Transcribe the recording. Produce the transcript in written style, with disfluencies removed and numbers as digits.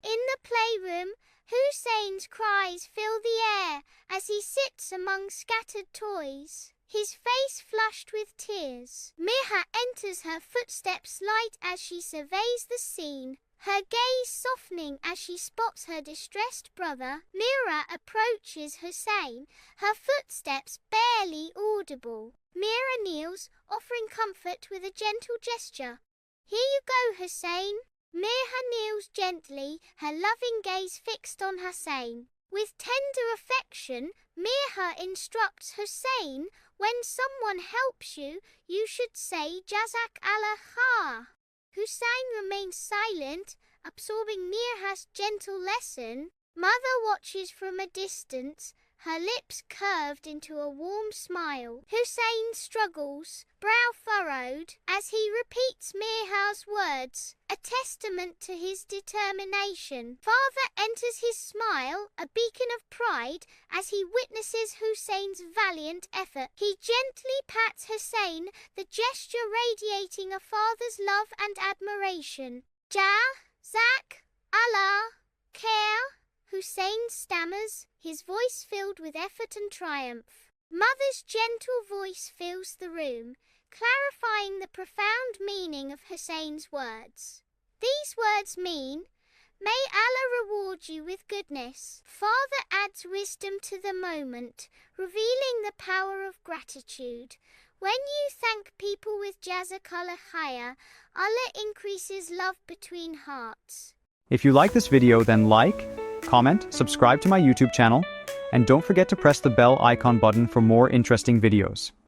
In the playroom, Hussein's cries fill the air as he sits among scattered toys, his face flushed with tears. Mirha enters, her footsteps light as she surveys the scene, her gaze softening as she spots her distressed brother. Mirha approaches Hussain, her footsteps barely audible. Mirha kneels, offering comfort with a gentle gesture. "Here you go, Hussain." Mirha kneels gently, her loving gaze fixed on Hussain. With tender affection, Mirha instructs Hussain, "When someone helps you, you should say Jazak Allah khair." Hussain remains silent, absorbing Mirha's gentle lesson. Mother watches from a distance, her lips curved into a warm smile. Hussain struggles, brow furrowed, as he repeats Mirha's words, a testament to his determination. Father enters, his smile a beacon of pride as he witnesses Hussein's valiant effort. He gently pats Hussain, the gesture radiating a father's love and admiration. "Jazak Allah khair," Hussain stammers, his voice filled with effort and triumph. Mother's gentle voice fills the room, clarifying the profound meaning of Hussein's words. These words mean, "May Allah reward you with goodness." Father adds wisdom to the moment, revealing the power of gratitude. When you thank people with Jazakallah khair, Allah increases love between hearts. If you like this video, then like, comment, subscribe to my YouTube channel, and don't forget to press the bell icon button for more interesting videos.